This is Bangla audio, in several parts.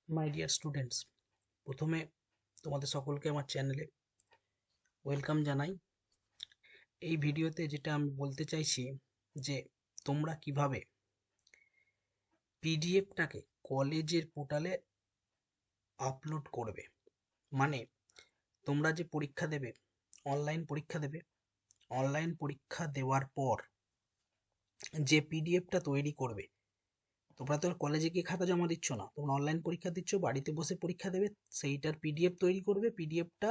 মাই ডিয়ার স্টুডেন্টস, প্রথমে তোমাদের সকলকে আমার চ্যানেলে ওয়েলকাম জানাই। এই ভিডিওতে যেটা আমি বলতে চাইছি যে তোমরা কিভাবে পিডিএফটাকে কলেজের পোর্টালে আপলোড করবে। মানে তোমরা যে পরীক্ষা দেবে, অনলাইন পরীক্ষা দেবে, অনলাইন পরীক্ষা দেওয়ার পর যে পিডিএফটা তৈরি করবে, তোমরা তো আর কলেজে গিয়ে খাতা জমা দিচ্ছ না, তোমরা অনলাইন পরীক্ষা দিচ্ছ, বাড়িতে বসে পরীক্ষা দেবে, সেইটার পিডিএফ তৈরি করবে। পিডিএফটা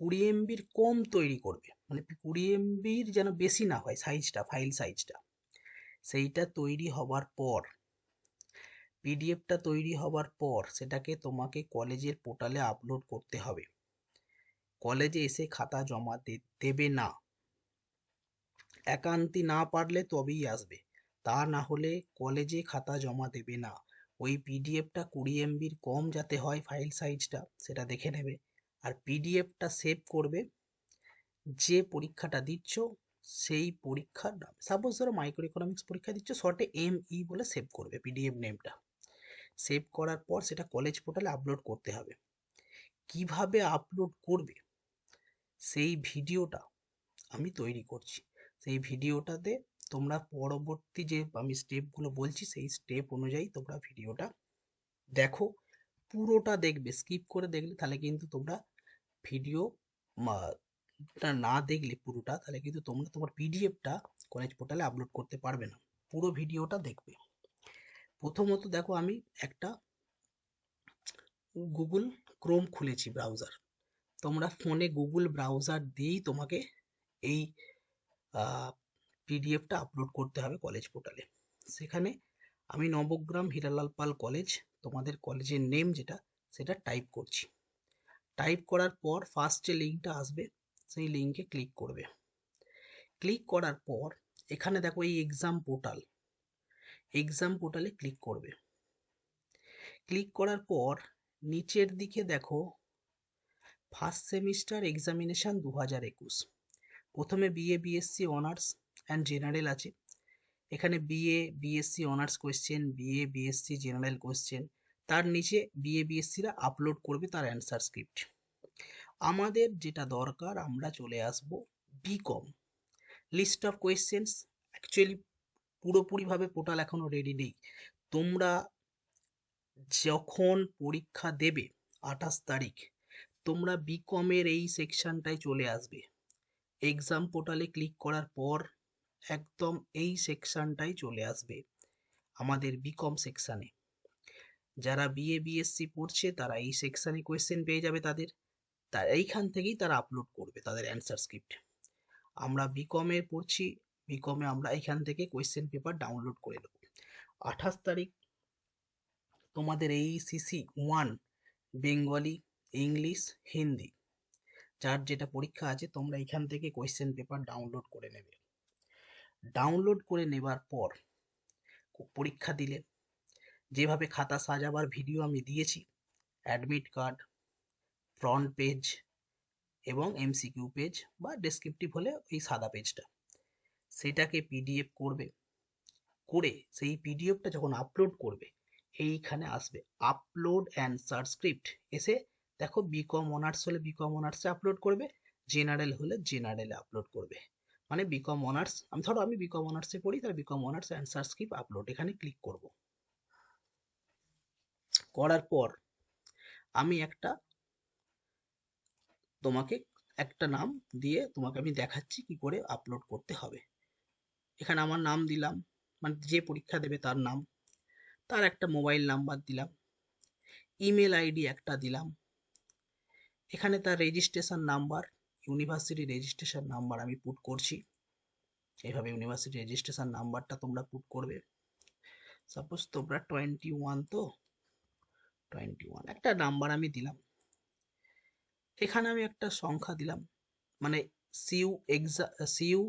20 MBর কম তৈরি করবে, মানে 20 MBর যেন বেশি না হয় সাইজটা, ফাইল সাইজটা। সেইটা তৈরি হবার পর, পিডিএফটা তৈরি হবার পর সেটাকে তোমাকে কলেজের পোর্টালে আপলোড করতে হবে। কলেজে এসে খাতা জমা দেবে না, একান্তি না পারলে তবেই আসবে, তা না হলে কলেজে খাতা জমা দেবে না। ওই পিডিএফটা 20 MBর কম যাতে হয় ফাইল সাইজটা, সেটা দেখে নেবে। আর পিডিএফটা সেভ করবে যে পরীক্ষাটা দিচ্ছ সেই পরীক্ষার নাম। সাপোজ ধরো মাইক্রো ইকোনমিক্স পরীক্ষা দিচ্ছ, শর্টে ME বলে সেভ করবে পিডিএফ নেমটা। সেভ করার পর সেটা কলেজ পোর্টালে আপলোড করতে হবে। কিভাবে আপলোড করবে সেই ভিডিওটা আমি তৈরি করছি। সেই ভিডিওটাতে তোমরা পরবর্তী যে আমি স্টেপগুলো বলছি সেই স্টেপ অনুযায়ী তোমরা ভিডিওটা দেখো, পুরোটা দেখবে। স্কিপ করে দেখলে তাহলে কিন্তু তোমরা ভিডিও না দেখলে পুরোটা, তাহলে কিন্তু তোমরা তোমার পিডিএফটা কলেজ পোর্টালে আপলোড করতে পারবে না। পুরো ভিডিওটা দেখবে। প্রথমত দেখো, আমি একটা গুগল ক্রোম খুলেছি ব্রাউজার। তোমরা ফোনে গুগল ব্রাউজার দিয়েই তোমাকে এই পিডিএফটা আপলোড করতে হবে কলেজ পোর্টালে। সেখানে আমি নবগ্রাম হীরালাল পাল কলেজ, তোমাদের কলেজের নেম যেটা, সেটা টাইপ করছি। টাইপ করার পর ফার্স্ট যে লিঙ্কটা আসবে সেই লিঙ্কে ক্লিক করবে। ক্লিক করার পর এখানে দেখো এই এক্সাম পোর্টালে ক্লিক করবে। ক্লিক করার পর নিচের দিকে দেখো ফার্স্ট সেমিস্টার এক্সামিনেশন 2021। প্রথমে BA BSc honours and general আছে। এখানে BA BSc honours question, BA BSc general question, তার নিচে বিএ বিএসসিরা আপলোড করবে তার অ্যান্সার স্ক্রিপ্ট। আমাদের যেটা দরকার, আমরা চলে আসব BCom list of questions. Actually পুরোপুরিভাবে পোর্টাল এখনো রেডি নেই। তোমরা যখন পরীক্ষা দেবে 28 তারিখ, তোমরা বিকমের এই সেকশনটায় চলে আসবে। এক্সাম পোর্টালে ক্লিক করার পর একদম এই সেকশনটাই চলে আসবে, আমাদের বিকম সেকশানে। যারা বিএ বিএসসি পড়ছে তারা এই সেকশানে কোয়েশ্চেন পেয়ে যাবে তাদের, তার এইখান থেকেই তারা আপলোড করবে তাদের অ্যান্সার স্ক্রিপ্ট। আমরা বিকমে পড়ছি, বিকমে আমরা এখান থেকে কোয়েশ্চেন পেপার ডাউনলোড করে নেব। 28 তারিখ তোমাদের এই CC1 বেঙ্গলি, ইংলিশ, হিন্দি, যার যেটা পরীক্ষা আছে, তোমরা এখান থেকে কোয়েশ্চেন পেপার ডাউনলোড করে নেবে। ডাউনলোড করে নেবার পর পরীক্ষা দিলে যেভাবে খাতা সাজাবার ভিডিও আমি দিয়েছি, অ্যাডমিট কার্ড, ফ্রন্ট পেজ এবং MCQ পেজ বা ডেসক্রিপটিভ হলে এই সাদা পেজটা, সেটাকে পিডিএফ করবে। করে সেই পিডিএফটা যখন আপলোড করবে, এইখানে আসবে আপলোড অ্যান্সার স্ক্রিপ্ট। এসে দেখো বিকম অনার্স হলে বিকম অনার্সে আপলোড করবে, জেনারেল হলে জেনারেলে আপলোড করবে। মানে বিকম অনার্স, আমি বিকম অনার্সে পড়ি, তাহলে BCom honours answer script upload, এখানে ক্লিক করব। করার পর আমি তোমাকে একটা নাম দিয়ে তোমাকে আমি দেখাচ্ছি কি করে আপলোড করতে হবে। এখানে আমার নাম দিলাম, মানে যে পরীক্ষা দেবে তার নাম, তার একটা মোবাইল নাম্বার দিলাম, ইমেল আইডি একটা দিলাম, এখানে তার registration number, university registration number আমি পুট করছি। এইভাবে ইউনিভার্সিটি রেজিস্ট্রেশন নাম্বারটা তোমরা পুট করবে। সাপোজ তোমরা 21, তো 21 একটা নাম্বার আমি দিলাম। এখানে আমি একটা সংখ্যা দিলাম, মানে সিইউ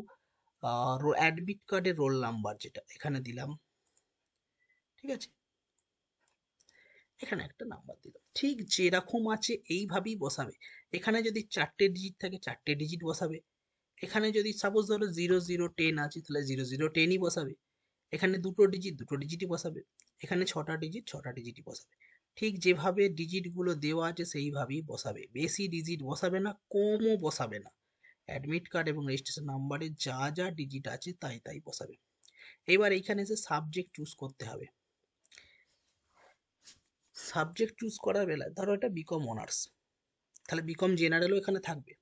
অ্যাডমিট কার্ডের রোল নাম্বার যেটা এখানে দিলাম। ঠিক আছে, এখানে একটা নাম্বার দিলাম। ঠিক যেরকম আছে এইভাবেই বসাবে। এখানে যদি 4টে ডিজিট থাকে 4টে ডিজিট বসাবে। এখানে যদি সাপোজ ধরো 0010 আছে, তাহলে 0010ই বসাবে। এখানে 2টো ডিজিট 2টো ডিজিটই বসাবে। এখানে 6টা ডিজিট 6টা ডিজিটই বসাবে। ঠিক যেভাবে ডিজিটগুলো দেওয়া আছে সেইভাবেই বসাবে, বেশি ডিজিট বসাবে না, কমও বসাবে না। অ্যাডমিট কার্ড এবং রেজিস্ট্রেশন নাম্বারে যা যা ডিজিট আছে তাই তাই বসাবে। এবার এইখানে এসে সাবজেক্ট চুজ করতে হবে। সাবজেক্ট চুজ করার বেলায় ধরো এটা বিকম অনার্স, তাহলে বিকম জেনারেলও এখানে থাকবে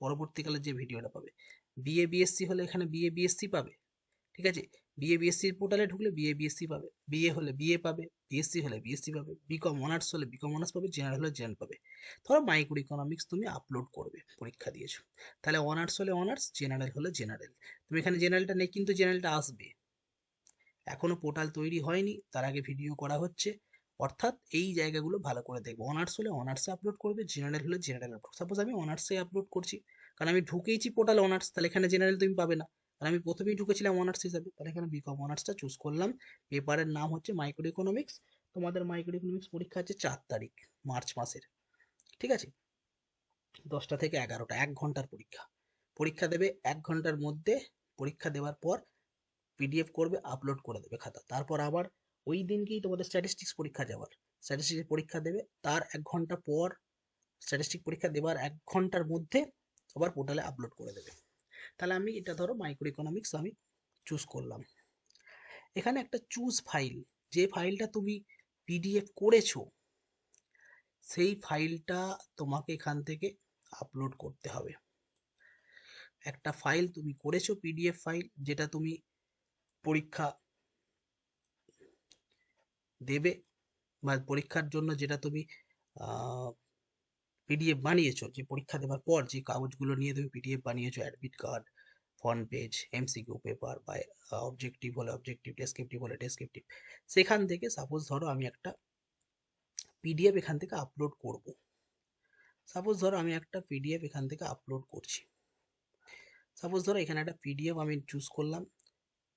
পরবর্তীকালে যে ভিডিওটা পাবে। বিএ বিএসসি হলে এখানে বিএ বিএসসি পাবে, ঠিক আছে। বিএ বিএসসির পোর্টালে ঢুকলে বিএ বিএসসি পাবে, বিএ হলে বিএ পাবে, বিএসসি হলে বিএসসি পাবে, বিকম অনার্স হলে বিকম অনার্স পাবে, জেনারেল হলে জেনারেল পাবে। ধরো মাইক্রো ইকোনমিক্স তুমি আপলোড করবে, পরীক্ষা দিয়েছো, তাহলে অনার্স হলে অনার্স, জেনারেল হলে জেনারেল। তুমি এখানে জেনারেলটা নেই, কিন্তু জেনারেলটা আসবে, এখনো পোর্টাল তৈরি হয়নি, তার আগে ভিডিও করা হচ্ছে। অর্থাৎ এই জায়গাগুলো ভালো করে দেখবো। অনার্স হলে অনার্সে আপলোড করবে, জেনারেল হলে জেনারেল আপলোড। সাপোজ আমি অনার্সে আপলোড করছি, কারণ আমি ঢুকেইছি পোর্টালে অনার্স, তাহলে এখানে জেনারেল তুমি পাবে না, আর আমি প্রথমেই ঢুকেছিলাম অনার্স হিসাবে, তাহলে এখানে বিকম অনার্সটা চুজ করলাম। পেপারের নাম হচ্ছে মাইক্রো ইকোনমিক্স। তোমাদের মাইক্রো ইকোনমিক্স পরীক্ষা আছে 4 তারিখ মার্চ মাসের, ঠিক আছে, 10টা থেকে 11টা, 1 ঘন্টার পরীক্ষা। পরীক্ষা দেবে 1 ঘন্টার মধ্যে, পরীক্ষা দেওয়ার পর পিডিএফ করবে, আপলোড করে দেবে খাতা। তারপর আবার ওই দিনকেই তোমাদের স্ট্যাটিস্টিক্স পরীক্ষা যাওয়ার, স্ট্যাটিস্টিক্স পরীক্ষা দেবে, তার 1 ঘন্টা পর, স্ট্যাটিস্টিক পরীক্ষা দেওয়ার 1 ঘন্টার মধ্যে আবার পোর্টালে আপলোড করে দেবে। তাহলে আমি এটা ধরো মাইক্রো ইকোনমিক্স আমি চুজ করলাম। এখানে একটা চুজ ফাইল, যে ফাইলটা তুমি পিডিএফ করেছো সেই ফাইলটা তোমাকে এখান থেকে আপলোড করতে হবে। একটা ফাইল তুমি করেছো পিডিএফ ফাইল, যেটা তুমি পরীক্ষা দেবে বা পরীক্ষার জন্য যেটা তুমি পিডিএফ বানিয়েছো, যে পরীক্ষা দেওয়ার পর যে কাগজগুলো নিয়ে তুমি পিডিএফ বানিয়েছো, admit card, front page, MCQ paper বা অবজেক্টিভ হলে অবজেক্টিভ, ডেসক্রিপটিভ হলে ডেসক্রিপটিভ, সেখান থেকে সাপোজ ধরো আমি একটা পিডিএফ এখান থেকে আপলোড করব। সাপোজ ধরো আমি একটা পিডিএফ এখান থেকে আপলোড করছি। সাপোজ ধরো এখানে একটা পিডিএফ আমি চুজ করলাম,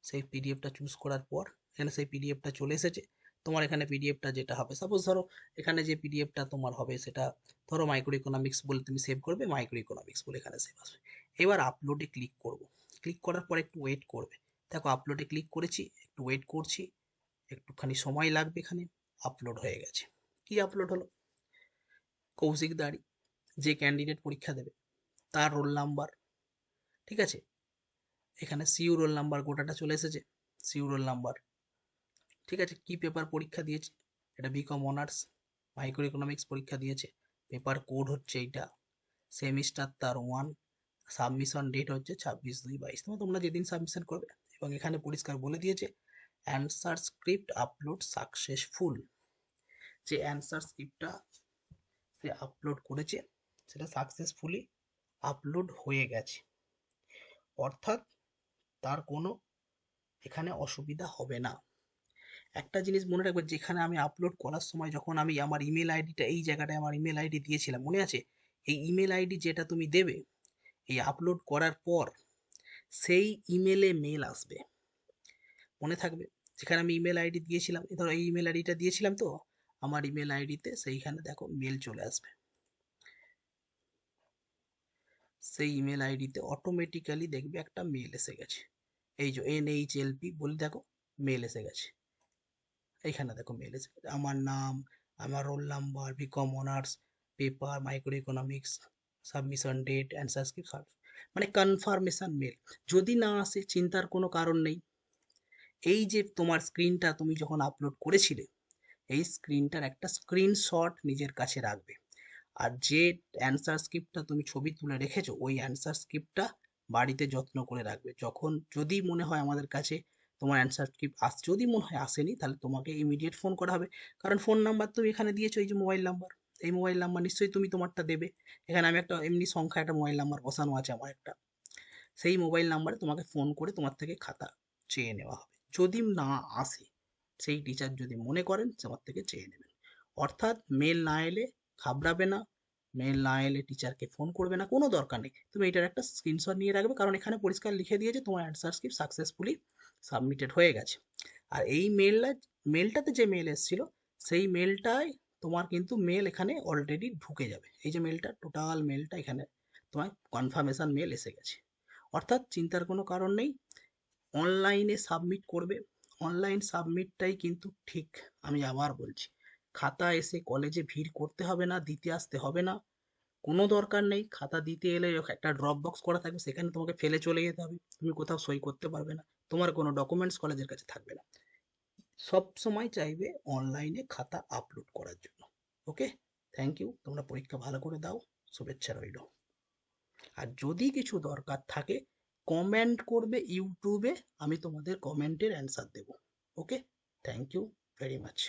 সেই পিডিএফটা চুজ করার পর এখানে সেই পিডিএফটা চলে এসেছে। তোমার এখানে পিডিএফটা যেটা হবে, সাপোজ ধরো এখানে যে পিডিএফটা তোমার হবে সেটা ধরো মাইক্রো ইকোনমিক্স বলে তুমি সেভ করবে, মাইক্রো ইকোনমিক্স বলে এখানে সেভ আসবে। এবার আপলোডে ক্লিক করব, ক্লিক করার পর একটু ওয়েট করবে। দেখো আপলোডে ক্লিক করেছি, একটু ওয়েট করছি, একটুখানি সময় লাগবে, এখানে আপলোড হয়ে গেছে। কি আপলোড হলো? কৌশিক দাড়ি, যে ক্যান্ডিডেট পরীক্ষা দেবে তার রোল নাম্বার, ঠিক আছে। এখানে সিইউ রোল নাম্বার গোটাটা চলে এসেছে, সিইউ রোল নাম্বার, ঠিক আছে। কি পেপার পরীক্ষা দিয়েছে, এটা বিকম অনার্স মাইক্রো ইকোনমিক্স পরীক্ষা দিয়েছে, পেপার কোড হচ্ছে এইটা, সেমিস্টার তার 1, সাবমিশন ডেট হচ্ছে 26/2/22, তোমরা যেদিন সাবমিশন করবে। এবং এখানে পরিষ্কার বলে দিয়েছে অ্যান্সার স্ক্রিপ্ট আপলোড সাকসেসফুল, যে অ্যান্সার স্ক্রিপ্টটা সে আপলোড করেছে সেটা সাকসেসফুলি আপলোড হয়ে গেছে, অর্থাৎ তার কোনো এখানে অসুবিধা হবে না। একটা জিনিস মনে রাখবে, যেখানে আমি আপলোড করার সময় যখন আমি আমার ইমেল আইডিটা এই জায়গাটায় আমার ইমেল আইডি দিয়েছিলাম, মনে আছে? এই ইমেল আইডি যেটা তুমি দেবে এই আপলোড করার পর সেই ইমেলে মেল আসবে, মনে থাকবে। যেখানে আমি ইমেল আইডি দিয়েছিলাম, ধরো এই ইমেল আইডিটা দিয়েছিলাম, তো আমার ইমেল আইডিতে সেইখানে দেখো মেল চলে আসবে, সেই ইমেল আইডিতে অটোমেটিক্যালি দেখবে একটা মেল এসে গেছে। এই যে NHLP বলে দেখো মেল এসে গেছে, এইখানে দেখো মেল এসে গেছে, আমার নাম, আমার roll number, BCom honours, paper micro economics, submission date, answer script, মানে কনফার্মেশন মেল। যদি না আসে চিন্তার কোনো কারণ নেই, এই যে তোমার স্ক্রিনটা তুমি যখন আপলোড করেছিলে এই স্ক্রিনটার একটা স্ক্রিনশট নিজের কাছে রাখবে। আর যে অ্যান্সার স্ক্রিপ্টটা তুমি ছবি তুলে রেখেছো ওই অ্যান্সার স্ক্রিপ্টটা বাড়িতে যত্ন করে রাখবে। যখন যদি মনে হয় আমাদের কাছে তোমার অ্যান্সার স্ক্রিপ্ট যদি মনে হয় আসেনি, তাহলে তোমাকে ইমিডিয়েট ফোন করা হবে। কারণ ফোন নাম্বার তুমি এখানে দিয়েছো, এই যে মোবাইল নাম্বার, এই মোবাইল নাম্বার নিশ্চয়ই তুমি তোমারটা দেবে। এখানে আমি একটা এমনি সংখ্যা একটা মোবাইল নাম্বার বসানো আছে আমার একটা, সেই মোবাইল নাম্বারে তোমাকে ফোন করে তোমার থেকে খাতা চেয়ে নেওয়া হবে। যদি না আসে, সেই টিচার যদি মনে করেন তোমার থেকে চেয়ে নেবেন। অর্থাৎ মেল না এলে ঘাবড়াবে না, মেল না এলে টিচারকে ফোন করবে না, কোনো দরকার নেই। তুমি এটার একটা স্ক্রিনশট নিয়ে রাখবে, কারণ এখানে পরিষ্কার লিখে দিয়েছে তোমার অ্যান্সার স্ক্রিপ্ট সাকসেসফুলি সাবমিটেড হয়ে গেছে। আর এই মেলটাতে যে মেল এসেছিল সেই মেলটাই তোমার কিন্তু মেল এখানে অলরেডি ঢুকে যাবে। এই যে মেলটা, টোটাল মেলটা এখানে তোমার কনফার্মেশন মেল এসে গেছে। অর্থাৎ চিন্তার কোনো কারণ নেই, অনলাইনে সাবমিট করবে। অনলাইন সাবমিটটাই কিন্তু ঠিক, আমি আবার বলছি, খাতা এসে কলেজে ভিড় করতে হবে না, দিতে আসতে হবে না, কোনো দরকার নেই। খাতা দিতে এলে একটা ড্রপ বক্স করা থাকবে, সেখানে তোমাকে ফেলে চলে যেতে হবে, তুমি কোথাও সই করতে পারবে না, তোমার কোনো ডকুমেন্টস কলেজের কাছে থাকবে না। সব সময় চাইবে অনলাইনে খাতা আপলোড করার জন্য। ওকে, থ্যাংক ইউ, তোমরা পরীক্ষা ভালো করে দাও, শুভেচ্ছা রইল। আর যদি কিছু দরকার থাকে কমেন্ট করবে ইউটিউবে, আমি তোমাদের কমেন্টের অ্যান্সার দেব। Okay, thank you very much.